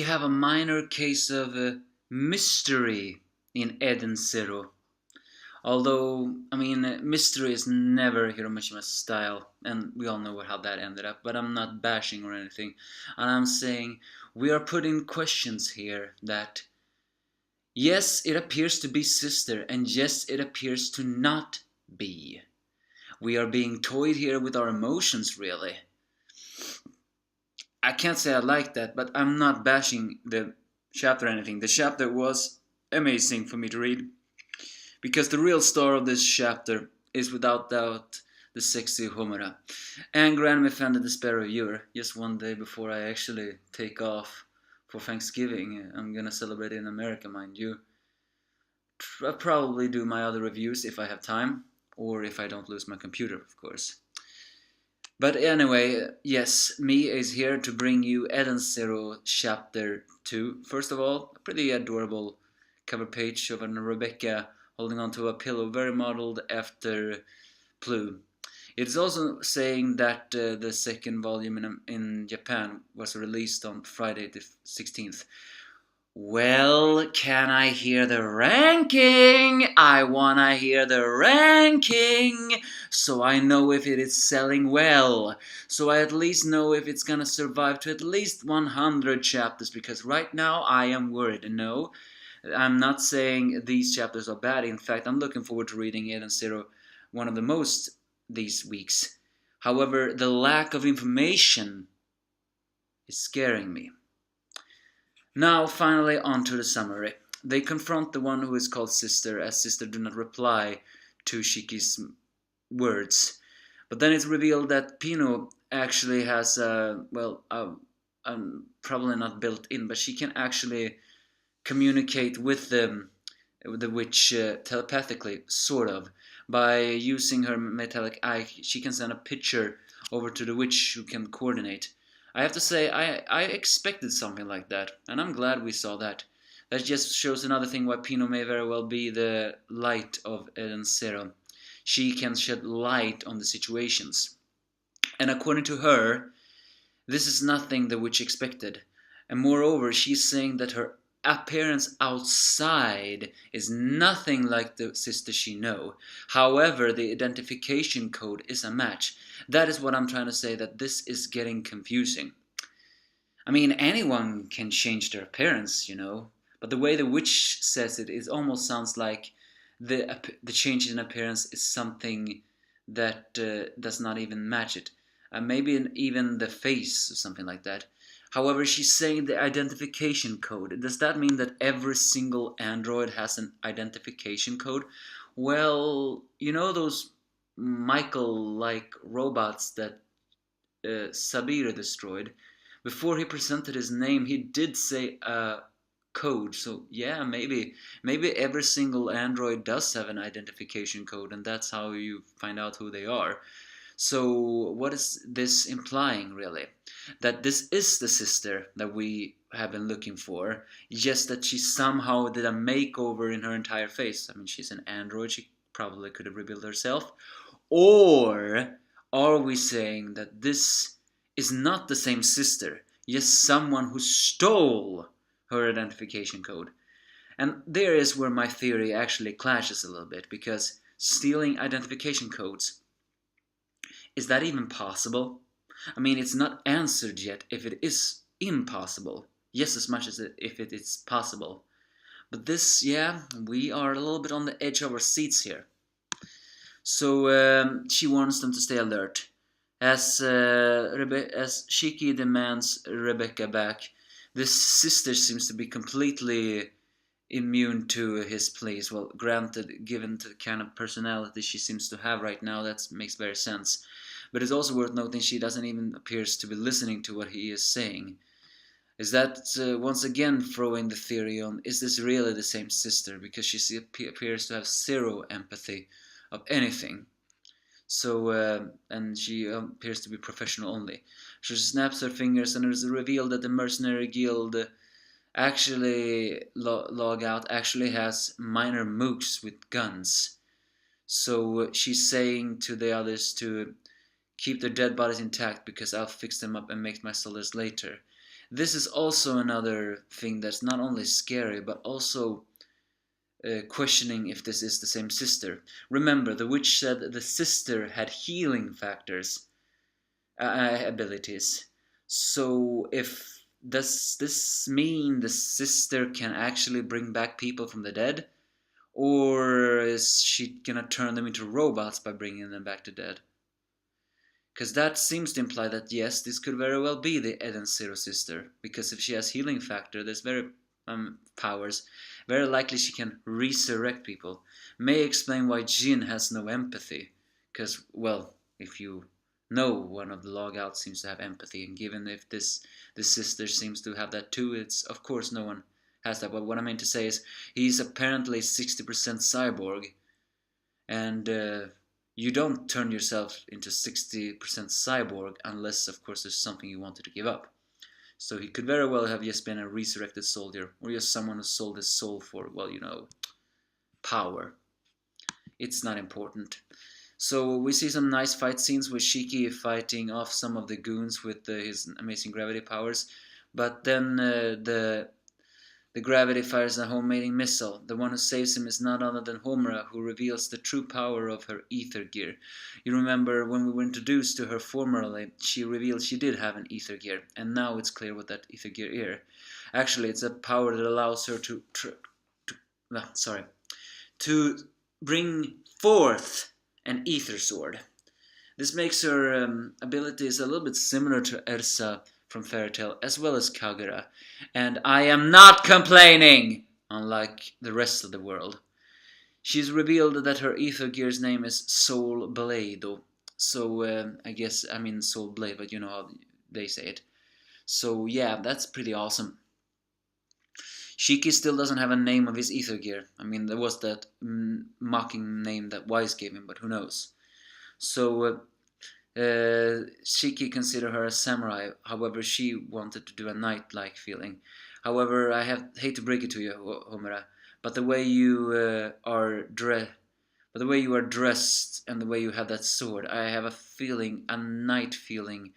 have a minor case of mystery in Eden Zero. Although, I mean, mystery is never Hiromishima's style, and we all know how that ended up, but I'm not bashing or anything. And I'm saying we are putting questions here that, yes, it appears to be sister, and yes, it appears to not be. We are being toyed here with our emotions, really. I can't say I like that, but I'm not bashing the chapter or anything. The chapter was amazing for me to read. Because the real star of this chapter is without doubt the sexy Homura. And Granny fan the Despair Reviewer, just one day before I actually take off for Thanksgiving. I'm gonna celebrate in America, mind you. I'll probably do my other reviews if I have time, or if I don't lose my computer, of course. But anyway, yes, me is here to bring you Eden Zero Chapter 2. First of all, a pretty adorable cover page of an Rebecca holding onto a pillow, very modeled after Plue. It's also saying that the second volume in Japan was released on Friday the 16th. Well, can I hear the ranking? I wanna hear the ranking, so I know if it is selling well. So I at least know if it's gonna survive to at least 100 chapters, because right now I am worried. No, I'm not saying these chapters are bad. In fact, I'm looking forward to reading Eden Zero, one of the most these weeks. However, the lack of information is scaring me. Now, finally, on to the summary. They confront the one who is called Sister, as Sister do not reply to Shiki's words. But then it's revealed that Pino actually has, probably not built in, but she can actually communicate with the witch telepathically, sort of. By using her metallic eye, she can send a picture over to the witch who can coordinate. I have to say, I expected something like that, and I'm glad we saw that. That just shows another thing why Pino may very well be the light of Eden Zero. She can shed light on the situations. And according to her, this is nothing the witch expected. And moreover, she's saying that her appearance outside is nothing like the sister she know. However, the identification code is a match. That is what I'm trying to say, that this is getting confusing. I mean, anyone can change their appearance, but the way the witch says it, it almost sounds like the change in appearance is something that does not even match it. Maybe even the face or something like that. However, she's saying the identification code. Does that mean that every single android has an identification code? Well, those Michael-like robots that Sabir destroyed? Before he presented his name, he did say a code. So yeah, maybe every single android does have an identification code, and that's how you find out who they are. So what is this implying, really? That this is the sister that we have been looking for, just that she somehow did a makeover in her entire face. I mean, she's an android, she probably could have rebuilt herself. Or are we saying that this is not the same sister, just someone who stole her identification code? And there is where my theory actually clashes a little bit, because stealing identification codes, is that even possible? I mean, it's not answered yet if it is impossible, just as much as if it is possible. But this, yeah, we are a little bit on the edge of our seats here. So she warns them to stay alert. As Shiki demands Rebecca back, this sister seems to be completely immune to his pleas. Well, granted, given the kind of personality she seems to have right now, that makes very sense. But it's also worth noting she doesn't even appears to be listening to what he is saying. Is that once again throwing the theory on, is this really the same sister? Because she appears to have zero empathy of anything. So, and she appears to be professional only. She snaps her fingers and it is revealed that the mercenary guild actually logout actually has minor mooks with guns. So she's saying to the others to keep their dead bodies intact because I'll fix them up and make my soldiers later. This is also another thing that's not only scary, but also questioning if this is the same sister. Remember, the witch said the sister had healing factors, abilities. So if does this mean the sister can actually bring back people from the dead? Or is she gonna turn them into robots by bringing them back to dead? Because that seems to imply that yes, this could very well be the Eden Zero sister. Because if she has healing factor, there's very powers, very likely she can resurrect people. May explain why Jin has no empathy. Because, well, if you know one of the logouts seems to have empathy, and given if this sister seems to have that too, it's of course no one has that. But what I mean to say is he's apparently 60% cyborg, and you don't turn yourself into 60% cyborg unless, of course, there's something you wanted to give up. So he could very well have just been a resurrected soldier, or just someone who sold his soul for, well, you know, power. It's not important. So we see some nice fight scenes with Shiki fighting off some of the goons with his amazing gravity powers, but then the gravity fires a homemade missile. The one who saves him is none other than Homura, who reveals the true power of her ether gear. You remember when we were introduced to her formerly, she revealed she did have an ether gear, and now it's clear what that ether gear is. Actually, it's a power that allows her to bring forth an ether sword. This makes her abilities a little bit similar to Ersa from Fairy Tail, as well as Kagura. And I am not complaining, unlike the rest of the world. She's revealed that her ether gear's name is Soul Blade. So I mean Soul Blade, but you know how they say it. So yeah, that's pretty awesome. Shiki still doesn't have a name of his ether gear. I mean, there was that mocking name that Weiss gave him, but who knows. So Shiki considered her a samurai. However, she wanted to do a knight-like feeling. However, hate to break it to you, Homura, but the way you are dressed and the way you have that sword, I have a feeling, a knight feeling,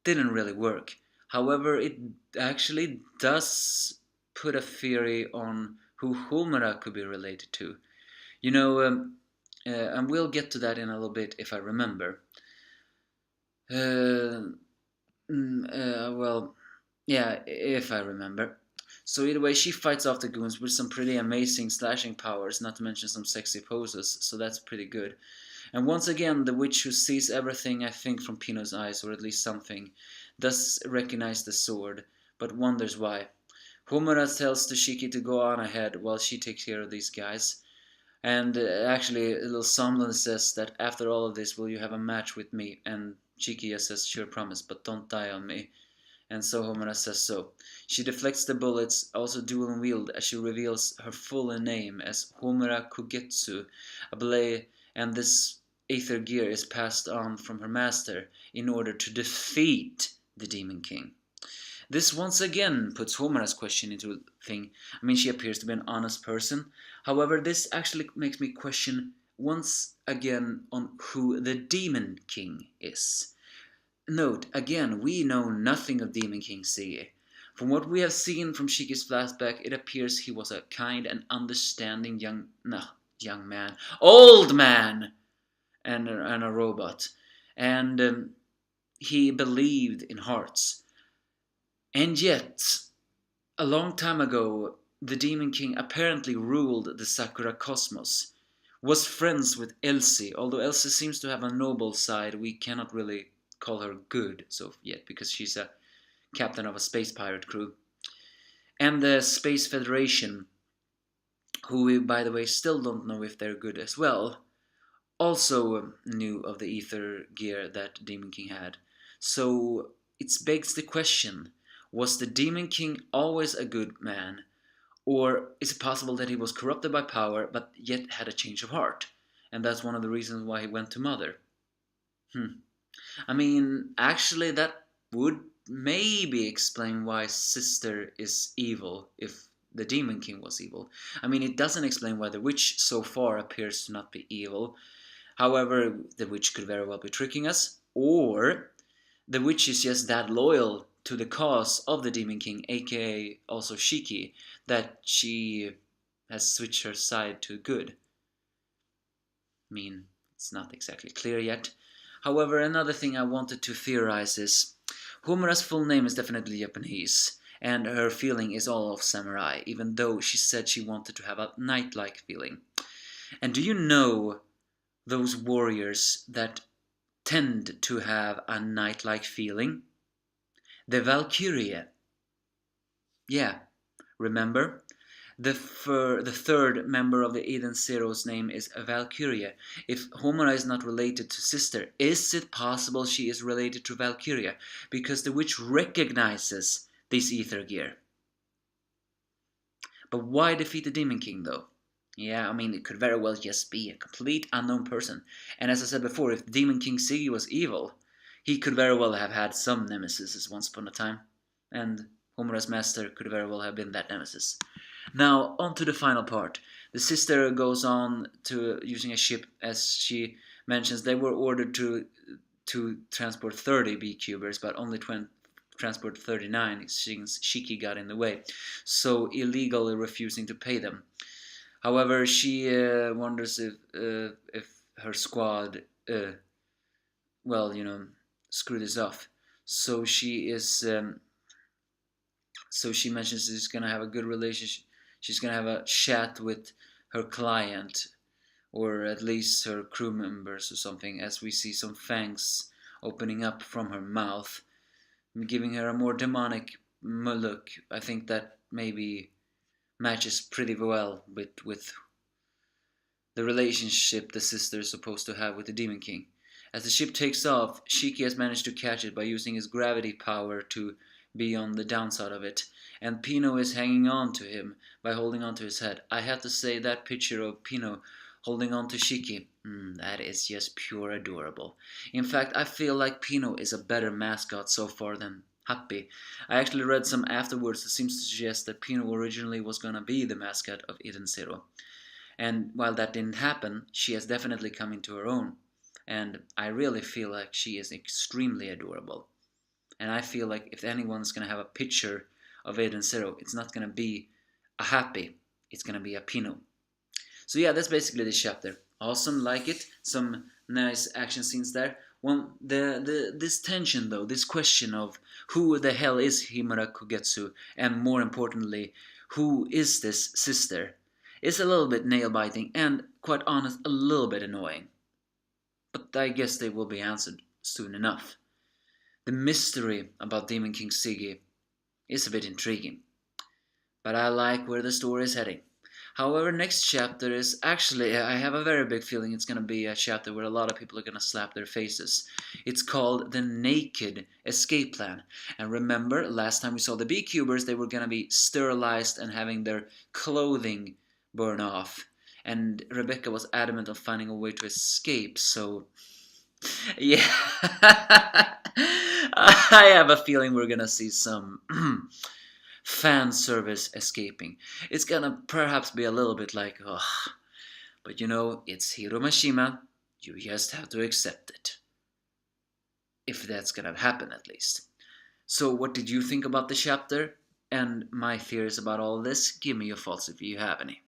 didn't really work. However, it actually does put a theory on who Homura could be related to. You know, and we'll get to that in a little bit if I remember. Well, yeah, if I remember. So either way, she fights off the goons with some pretty amazing slashing powers, not to mention some sexy poses, so that's pretty good. And once again, the witch who sees everything, I think, from Pino's eyes, or at least something, does recognize the sword, but wonders why. Homura tells Toshiki to go on ahead while she takes care of these guys. And actually, a little Somnolence says that after all of this, will you have a match with me? And Chikiya says, sure, promise, but don't die on me. And so Homura says so. She deflects the bullets, also dual wield, as she reveals her full name as Homura Kougetsu, a blade, and this ether gear is passed on from her master in order to defeat the Demon King. This once again puts Homura's question into a thing. I mean, she appears to be an honest person. However, this actually makes me question once again on who the Demon King is. Note, again, we know nothing of Demon King Sige. From what we have seen from Shiki's flashback, it appears he was a kind and understanding old man, and a robot. And he believed in hearts. And yet, a long time ago, the Demon King apparently ruled the Sakura Cosmos, was friends with Elsie. Although Elsie seems to have a noble side, we cannot really call her good so yet, because she's a captain of a space pirate crew. And the Space Federation, who we, by the way, still don't know if they're good as well, also knew of the ether gear that Demon King had. So it begs the question, was the Demon King always a good man? Or is it possible that he was corrupted by power, but yet had a change of heart? And that's one of the reasons why he went to Mother. I mean, actually that would maybe explain why Sister is evil, if the Demon King was evil. I mean, it doesn't explain why the witch so far appears to not be evil. However, the witch could very well be tricking us, or the witch is just that loyal to the cause of the Demon King, aka also Shiki, that she has switched her side to good. I mean, it's not exactly clear yet. However, another thing I wanted to theorize is Homura's full name is definitely Japanese, and her feeling is all of samurai, even though she said she wanted to have a knight-like feeling. And do you know those warriors that tend to have a knight-like feeling? The Valkyrie. Yeah, remember? The third member of the Eden Zero's name is Valkyria. If Homura is not related to sister, is it possible she is related to Valkyria? Because the witch recognizes this ether gear. But why defeat the Demon King though? Yeah, I mean, it could very well just be a complete unknown person. And as I said before, if Demon King Siggy was evil, he could very well have had some nemesis once upon a time. And Homura's master could very well have been that nemesis. Now, on to the final part. The sister goes on to using a ship, as she mentions. They were ordered to transport 30 beecubers, but only transport 39 since Shiki got in the way, so illegally refusing to pay them. However, she wonders if her squad, well, screw this off. So she is. So she mentions she's gonna have a good relationship. She's gonna have a chat with her client, or at least her crew members or something, as we see some fangs opening up from her mouth, giving her a more demonic look. I think that maybe matches pretty well with the relationship the sister is supposed to have with the Demon King. As the ship takes off, Shiki has managed to catch it by using his gravity power to be on the downside of it, and Pino is hanging on to him by holding on to his head. I have to say that picture of Pino holding on to Shiki, that is just pure adorable. In fact, I feel like Pino is a better mascot so far than Happy. I actually read some afterwards that seems to suggest that Pino originally was gonna be the mascot of Eden Zero. And while that didn't happen, she has definitely come into her own. And I really feel like she is extremely adorable. And I feel like if anyone's going to have a picture of Eden Zero, it's not going to be a Happy, it's going to be a Pino. So yeah, that's basically this chapter. Awesome, like it. Some nice action scenes there. This tension though, this question of who the hell is Himura Kougetsu, and more importantly, who is this sister, is a little bit nail-biting and, quite honest, a little bit annoying. But I guess they will be answered soon enough. The mystery about Demon King Siggy is a bit intriguing, but I like where the story is heading. However, next chapter is actually, I have a very big feeling it's going to be a chapter where a lot of people are going to slap their faces. It's called The Naked Escape Plan. And remember, last time we saw the beecubers, they were going to be sterilized and having their clothing burn off. And Rebecca was adamant on finding a way to escape, so yeah. I have a feeling we're gonna see some fan service escaping. It's gonna perhaps be a little bit like, but it's Hiro Mashima. You just have to accept it. If that's gonna happen, at least. So, what did you think about the chapter? And my theories about all this? Give me your thoughts if you have any.